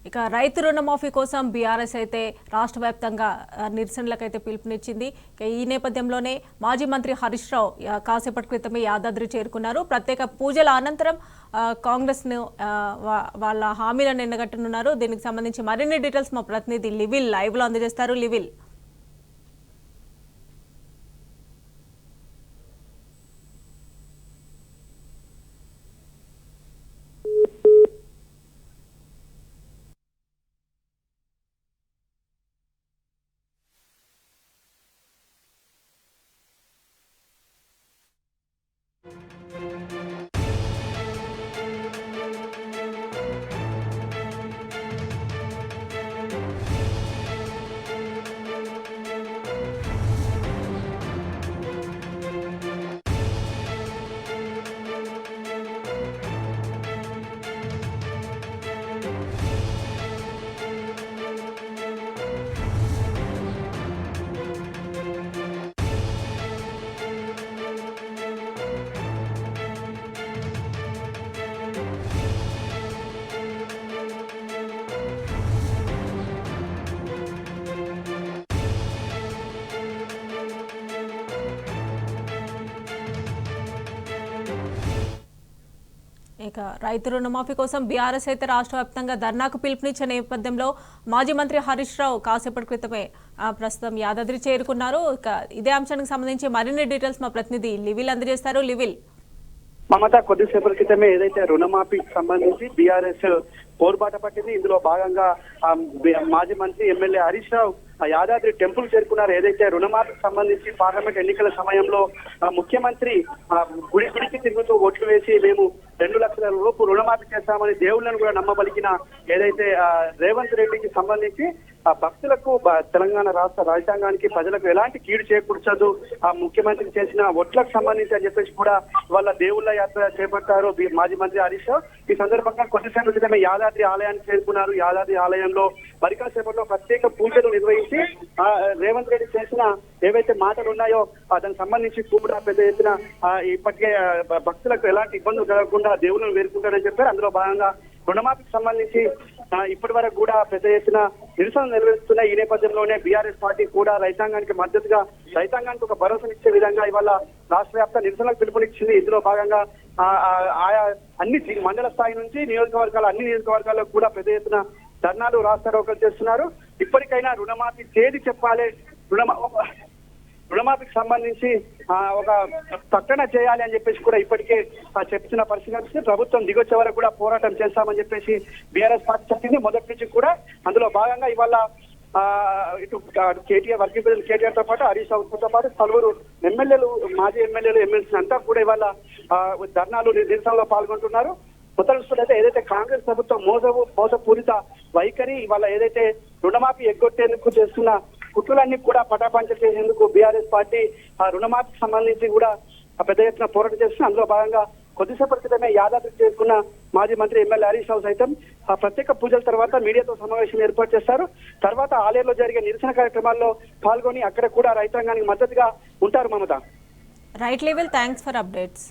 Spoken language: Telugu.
ఇక రైతు రుణమాఫీ కోసం బీఆర్ఎస్ అయితే రాష్ట్ర వ్యాప్తంగా నిరసనలకైతే పిలుపునిచ్చింది. ఈ నేపథ్యంలోనే మాజీ మంత్రి హరీష్ రావు కాసేపటి క్రితమే యాదాద్రి చేరుకున్నారు. ప్రత్యేక పూజల అనంతరం కాంగ్రెస్ను వాళ్ళ హామీలను ఎండగట్టనున్నారు. దీనికి సంబంధించి మరిన్ని డీటెయిల్స్ మా ప్రతినిధి లివిల్ లైవ్లో అందజేస్తారు. లివిల్, ఇక రైతు రుణమాఫీ కోసం బీఆర్ఎస్ అయితే రాష్ట్ర వ్యాప్తంగా ధర్నాకు పిలుపునిచ్చే నేపథ్యంలో మాజీ మంత్రి హరీష్ రావు కాసేపటి క్రితమే ప్రస్తుతం యాదాద్రి చేరుకున్నారు. ఇక ఇదే అంశానికి సంబంధించి మరిన్ని డీటెయిల్స్ మా ప్రతినిధి లివిల్ అందజేస్తారు. లివిల్, మమత కొద్దిసేపటి క్రితమే ఏదైతే రుణమాఫీకి సంబంధించి బీఆర్ఎస్ పోరుబాట పట్టింది. ఇందులో భాగంగా మాజీ మంత్రి ఎమ్మెల్యే హరీష్ రావు యాదాద్రి టెంపుల్ చేరుకున్నారు. ఏదైతే రుణమాఫీకి సంబంధించి పార్లమెంట్ ఎన్నికల సమయంలో ముఖ్యమంత్రి గుడికి తిరుగుతూ ఓట్లు వేసి మేము 2 లక్షల రూపాయలు రుణమాఫీ చేస్తామని దేవుళ్లను కూడా నమ్మబలికిన ఏదైతే రేవంత్ రెడ్డికి సంబంధించి భక్తులకు తెలంగాణ రాష్ట్ర రాజ్యాంగానికి ప్రజలకు ఎలాంటి కీడు చేకూర్చదు ఆ ముఖ్యమంత్రి చేసిన ఓట్లకు సంబంధించి అని చెప్పేసి కూడా వాళ్ళ దేవుళ్ళ యాత్ర చేపట్టారు మాజీ మంత్రి హరీష్ రావు. ఈ సందర్భంగా కొద్దిసేపు క్రితమే యాదాద్రి ఆలయానికి చేరుకున్నారు. యాదాద్రి ఆలయంలో మరికాసేపట్లో ప్రత్యేక పూజలు నిర్వహించి రేవంత్ రెడ్డి చేసిన ఏవైతే మాటలు ఉన్నాయో దానికి సంబంధించి కూడా పెద్ద ఎత్తున ఇప్పటికే భక్తులకు ఎలాంటి ఇబ్బందులు కలగకుండా దేవుళ్ళను వేరుకుంటారని చెప్పారు. అందులో భాగంగా రుణమాఫీకి సంబంధించి ఇప్పటి వరకు కూడా పెద్ద ఎత్తున నిరసన నిర్వహిస్తున్న ఈ నేపథ్యంలోనే బీఆర్ఎస్ పార్టీ కూడా రైతాంగానికి మద్దతుగా రైతాంగానికి ఒక భరోసానిచ్చే విధంగా ఇవాళ రాష్ట్ర వ్యాప్త నిరసనలకు పిలుపునిచ్చింది. ఇందులో భాగంగా ఆయా అన్ని మండల స్థాయి నుంచి అన్ని నియోజకవర్గాల్లో కూడా పెద్ద ఎత్తున ధర్నాలు రాస్తారోకలు చేస్తున్నారు. ఇప్పటికైనా రుణమాఫీ తేదీ చెప్పాలి, రుణమాఫీకి సంబంధించి ఒక ప్రకటన చేయాలి అని చెప్పేసి కూడా ఇప్పటికే చెప్తున్న పరిస్థితి. ప్రభుత్వం దిగొచ్చే వరకు కూడా పోరాటం చేస్తామని చెప్పేసి బీఆర్ఎస్ పార్టీ చెప్పింది మొదటి నుంచి కూడా. అందులో భాగంగా ఇవాళ ఇటు కేటీఆర్ వర్కింగ్ ప్రెసిడెంట్ కేటీఆర్ తో పాటు హరీష్ రావుతో పాటు పలువురు ఎమ్మెల్యేలు మాజీ ఎమ్మెల్యేలు ఎమ్మెల్సీ అంతా కూడా ఇవాళ ధర్నాలు నిరసనలో పాల్గొంటున్నారు. మొత్తం చూసుకుంటే ఏదైతే కాంగ్రెస్ ప్రభుత్వం మోసపూరిత వైఖరి ఇవాళ ఏదైతే రుణమాఫీ ఎగ్గొట్టేందుకు చేస్తున్న కుట్రలన్నీ కూడా పటాపంచ చేసేందుకు బీఆర్ఎస్ పార్టీ ఆ రుణమాఫీకి సంబంధించి కూడా పెద్ద ఎత్తున పోరాటం చేస్తుంది. అందులో భాగంగా కొద్దిసేపటి క్రితమే యాదాద్రి చేసుకున్న మాజీ మంత్రి ఎమ్మెల్యే హరీష్ రావు సైతం ఆ ప్రత్యేక పూజల తర్వాత మీడియాతో సమావేశం ఏర్పాటు చేస్తారు. తర్వాత ఆలయంలో జరిగే నిరసన కార్యక్రమాల్లో పాల్గొని అక్కడ కూడా రైతాంగానికి మద్దతుగా ఉంటారు. Mamata, right level, thanks for updates.